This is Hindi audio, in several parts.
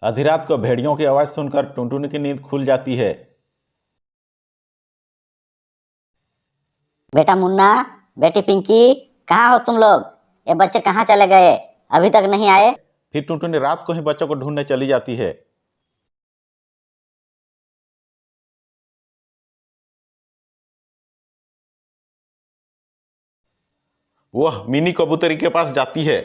आधी रात को भेड़ियों की आवाज़ सुनकर टुनटुनी की नींद खुल जाती है। बेटा मुन्ना, बेटी पिंकी, कहाँ हो तुम लोग? ये बच्चे कहाँ चले गए? अभी तक नहीं आए? फिर टुनटुनी रात को ही बच्चों को ढूंढने चली जाती है। वह मिनी कबूतरी के पास जाती है।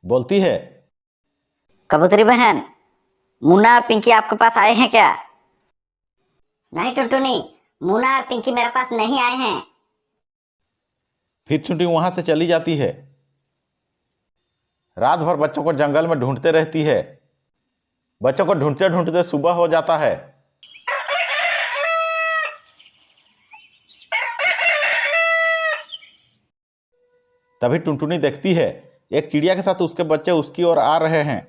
बोलती है, कबूतरी बहन, मुन्ना और पिंकी आपके पास आए हैं क्या? नहीं टुनटुनी, मुन्ना और पिंकी मेरे पास नहीं आए हैं। फिर टुनटुनी वहां से चली जाती है। रात भर बच्चों को जंगल में ढूंढते रहती है। बच्चों को ढूंढते ढूंढते सुबह हो जाता है। तभी टुनटुनी देखती है एक चिड़िया के साथ उसके बच्चे उसकी ओर आ रहे हैं।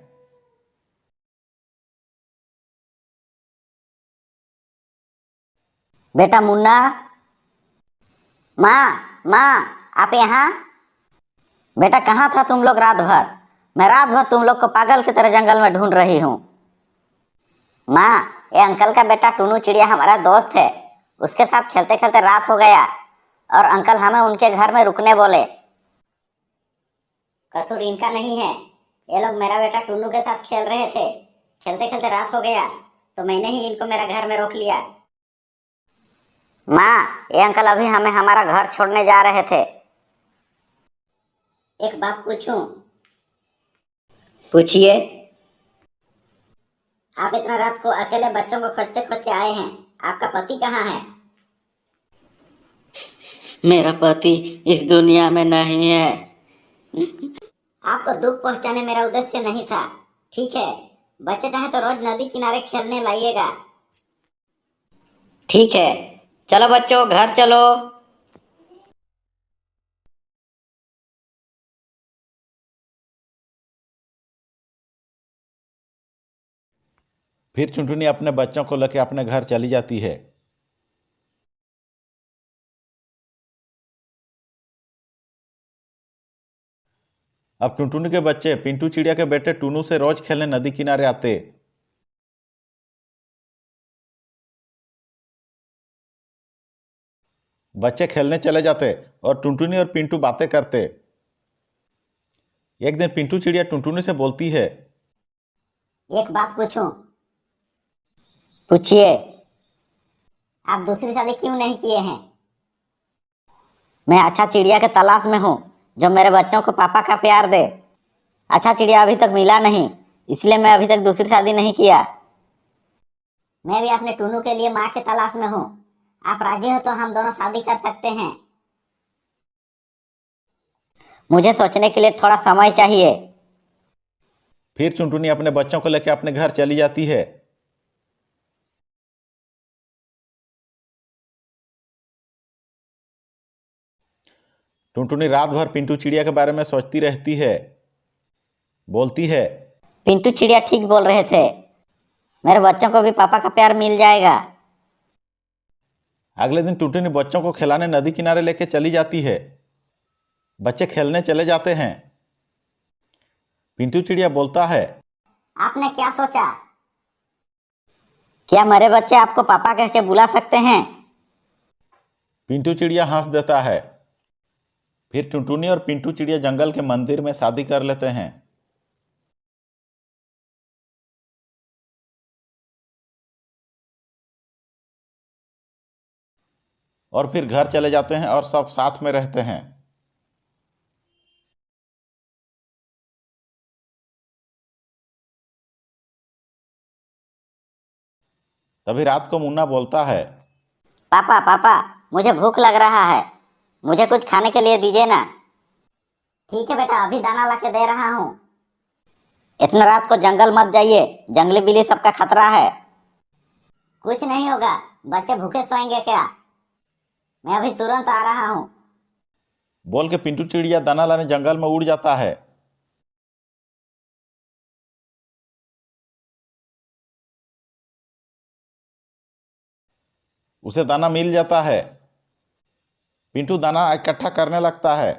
बेटा मुन्ना, माँ, आप यहाँ? बेटा कहाँ था तुम लोग रात भर? मैं रात भर तुम लोग को पागल की तरह जंगल में ढूंढ रही हूँ। माँ, ये अंकल का बेटा टुनू चिड़िया हमारा दोस्त है। उसके साथ खेलते खेलते रात हो गया और अंकल हमें उनके घर में रुकने बोले। कसूर इनका नहीं है। ये लोग मेरा बेटा टुन्नू के साथ खेल रहे थे। खेलते खेलते रात हो गया तो मैंने ही इनको मेरा घर में रोक लिया। माँ, ये अंकल अभी हमें हमारा घर छोड़ने जा रहे थे। एक बात पूछूं? पूछिए। आप इतना रात को अकेले बच्चों को खोजते खोजते आए हैं, आपका पति कहाँ है? मेरा पति इस दुनिया में नहीं है। आपको दुख पहुंचाने मेरा उद्देश्य नहीं था। ठीक है, बच्चे चाहे तो रोज नदी किनारे खेलने लाइएगा। ठीक है, चलो बच्चों घर चलो। फिर टुनटुनी अपने बच्चों को लेकर अपने घर चली जाती है। अब टुनटुनी के बच्चे पिंटू चिड़िया के बेटे टुनू से रोज खेलने नदी किनारे आते। बच्चे खेलने चले जाते और टुनटुनी और पिंटू बातें करते। एक दिन पिंटू चिड़िया टुनटुनी से बोलती है, एक बात पूछूं? पूछिए। आप दूसरी शादी क्यों नहीं किए हैं? मैं अच्छा चिड़िया के तलाश में हूँ जो मेरे बच्चों को पापा का प्यार दे। अच्छा चिड़िया अभी तक मिला नहीं, इसलिए मैं अभी तक दूसरी शादी नहीं किया। मैं भी अपने टुनू के लिए माँ के तलाश में हूँ। आप राजी हो तो हम दोनों शादी कर सकते हैं। मुझे सोचने के लिए थोड़ा समय चाहिए। फिर टुनटुनी अपने बच्चों को लेकर अपने घर चली जाती है। टुनटुनी रात भर पिंटू चिड़िया के बारे में सोचती रहती है। बोलती है, पिंटू चिड़िया ठीक बोल रहे थे, मेरे बच्चों को भी पापा का प्यार मिल जाएगा। अगले दिन टुनटुनी बच्चों को खिलाने नदी किनारे लेके चली जाती है। बच्चे खेलने चले जाते हैं। पिंटू चिड़िया बोलता है, आपने क्या सोचा? क्या मेरे बच्चे आपको पापा कह के बुला सकते हैं? पिंटू चिड़िया हंस देता है। फिर टुनटुनी और पिंटू चिड़िया जंगल के मंदिर में शादी कर लेते हैं। और फिर घर चले जाते हैं और सब साथ में रहते हैं। तभी रात को मुन्ना बोलता है, पापा पापा, मुझे भूख लग रहा है, मुझे कुछ खाने के लिए दीजिए ना। ठीक है बेटा, अभी दाना ला के दे रहा हूँ। इतना रात को जंगल मत जाइए, जंगली बिल्ली सबका खतरा है। कुछ नहीं होगा, बच्चे भूखे सोएंगे क्या? मैं अभी तुरंत आ रहा हूँ। बोल के पिंटू चिड़िया दाना लाने जंगल में उड़ जाता है। उसे दाना मिल जाता है। पिंटू दाना इकट्ठा करने लगता है।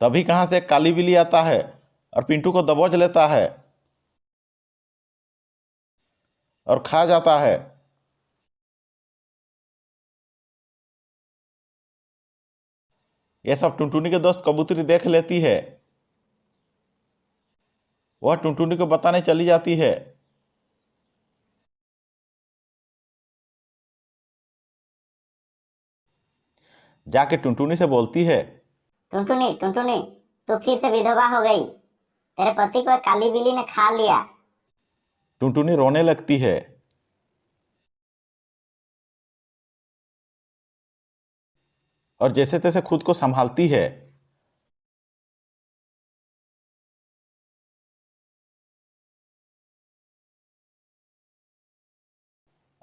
तभी कहां से एक काली बिल्ली आता है और पिंटू को दबोच लेता है और खा जाता है। यह सब टुनटुनी के दोस्त कबूतरी देख लेती है। वह टुनटुनी को बताने चली जाती है। जाके टुनटुनी से बोलती है, टुनटुनी टुनटुनी, तू फिर से विधवा हो गई। तेरे पति को एक काली बिल्ली ने खा लिया। टुनटुनी रोने लगती है। और जैसे तैसे खुद को संभालती है।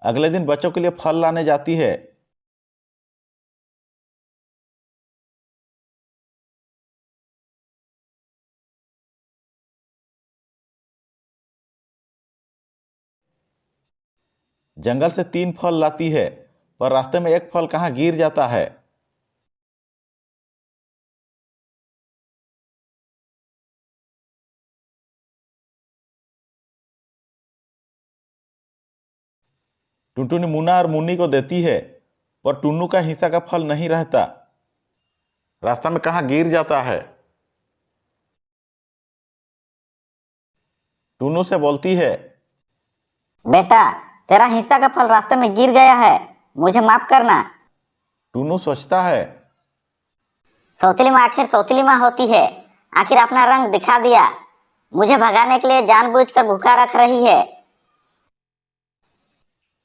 अगले दिन बच्चों के लिए फल लाने जाती है। जंगल से 3 फल लाती है, पर रास्ते में एक फल कहाँ गिर जाता है। टुनटुनी मुन्ना और मुन्नी को देती है, पर टुन्नू का हिस्सा का फल नहीं रहता। रास्ता में कहाँ गिर जाता है। टुन्नू से बोलती है, बेटा, तेरा हिस्सा का फल रास्ते में गिर गया है, मुझे माफ करना। टुन्नू सोचता है, सौतीली माँ आखिर सौतीली माँ होती है। आखिर अपना रंग दिखा दिया। मुझे भगाने के लिए जानबूझकर भूखा रख रही है।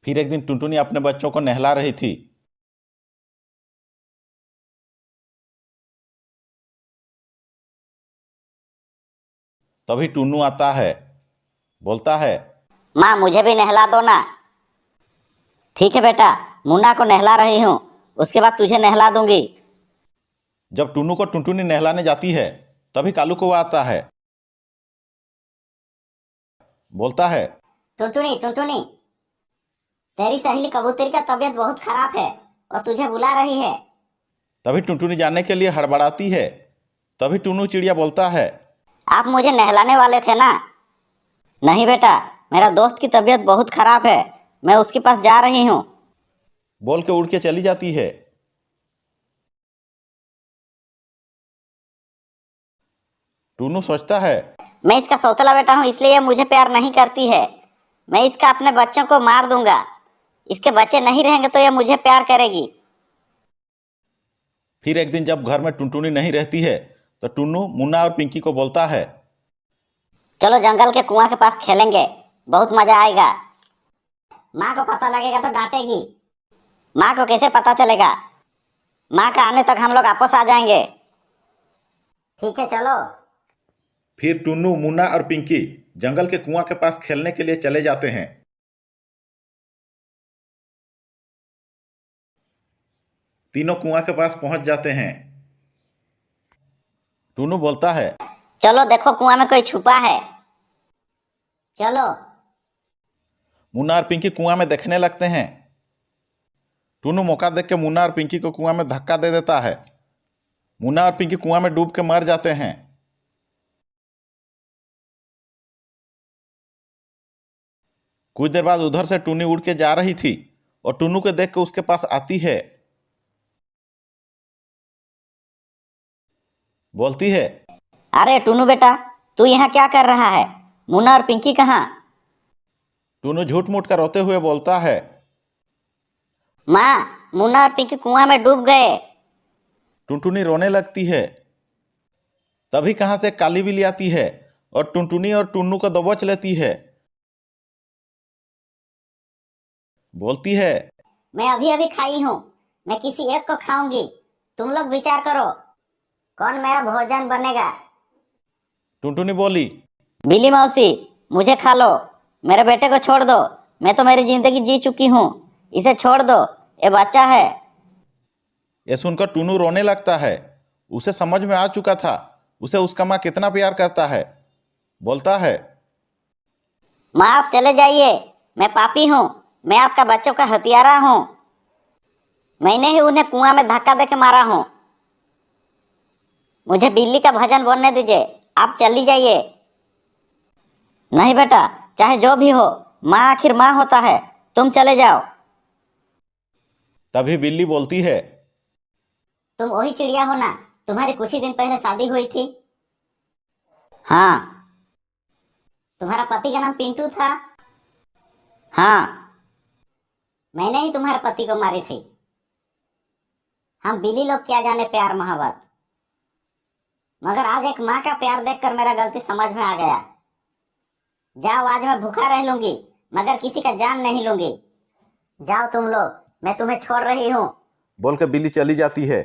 फिर एक दिन टुनटुनी अपने बच्चों को नहला रही थी। तभी टुन्नू आता है। बोलता है, माँ, मुझे भी नहला दो ना। ठीक है बेटा, मुन्ना को नहला रही हूँ, उसके बाद तुझे नहला दूंगी। जब टुन्नू को टुनटुनी नहलाने जाती है, तभी कालू कौवा आता है। बोलता है, टुनटुनी टुनटुनी, तेरी सहेली कबूतरी का तबीयत बहुत खराब है और तुझे बुला रही है। तभी टुनटुनी जाने के लिए हड़बड़ाती है। तभी टुन्नू चिड़िया बोलता है, आप मुझे नहलाने वाले थे ना? नहीं बेटा, मेरा दोस्त की तबीयत बहुत खराब है, मैं उसके पास जा रही हूँ। बोल के उड़ के चली जाती है। टुन्नू सोचता है, मैं इसका सौतेला बेटा हूँ, इसलिए ये मुझे प्यार नहीं करती है। मैं इसका अपने बच्चों को मार दूंगा। इसके बच्चे नहीं रहेंगे तो ये मुझे प्यार करेगी। फिर एक दिन जब घर में टुनटुनी नहीं रहती है, तो टुन्नू मुन्ना और पिंकी को बोलता है, चलो जंगल के कुआं के पास खेलेंगे, बहुत मजा आएगा। माँ को पता लगेगा तो डांटेगी। माँ को कैसे पता चलेगा? माँ का आने तक हम लोग आपस आ जाएंगे। ठीक है, चलो। फिर टुन्नू मुन्ना और पिंकी जंगल के कुआं के पास खेलने के लिए चले जाते हैं। तीनों कुआं के पास पहुंच जाते हैं। टुन्नू बोलता है, चलो देखो, कुआं में कोई छुपा है। चलो। मुन्ना और पिंकी कुआं में देखने लगते हैं। टुन्नू मौका देख के मुन्ना और पिंकी को कुआं में धक्का दे देता है। मुन्ना और पिंकी कुआं में डूब के मर जाते हैं। कुछ देर बाद उधर से टुन्नी उड़ के जा रही थी और टुन्नू को देख के उसके पास आती है। बोलती है, अरे टुन्नू बेटा, तू यहाँ क्या कर रहा है? मुन्ना और पिंकी कहाँ? टुन्नू झूठ मूठ कर रोते हुए बोलता है, माँ, मुन्ना और पिंकी कुआं में डूब गए। टुनटुनी रोने लगती है। तभी कहां से काली बिल्ली आती है और टुनटुनी और टुन्नू को दबोच लेती है। बोलती है, मैं अभी अभी खाई हूँ, मैं किसी एक को खाऊंगी। तुम लोग विचार करो, कौन मेरा भोजन बनेगा? टुनटुनी बोली, बिल्ली मौसी, मुझे खा लो। मेरे बेटे को छोड़ दो। मैं तो मेरी जिंदगी जी चुकी हूँ, इसे छोड़ दो, ये बच्चा है। ये सुनकर टुन्नू रोने लगता है। उसे समझ में आ चुका था उसे उसका माँ कितना प्यार करता है। बोलता है, माँ आप चले जाइए, मैं पापी हूँ, मैं आपका बच्चों का हत्यारा हूँ। मैंने ही उन्हें कुआं में धक्का देके मारा हूँ। मुझे बिल्ली का भजन बोलने दीजिए, आप चली जाइए। नहीं बेटा, चाहे जो भी हो, माँ आखिर माँ होता है, तुम चले जाओ। तभी बिल्ली बोलती है, तुम वही चिड़िया हो ना, तुम्हारी कुछ ही दिन पहले शादी हुई थी? हाँ। तुम्हारा पति का नाम पिंटू था? हाँ। मैंने ही तुम्हारे पति को मारी थी। हम बिल्ली लोग क्या जाने प्यार मोहब्बत, मगर आज एक माँ का प्यार देखकर मेरा गलती समझ में आ गया। जाओ, आज मैं भूखा रह लूंगी, मगर किसी का जान नहीं लूंगी। जाओ तुम लोग, मैं तुम्हें छोड़ रही हूँ। बोल के बिल्ली चली जाती है।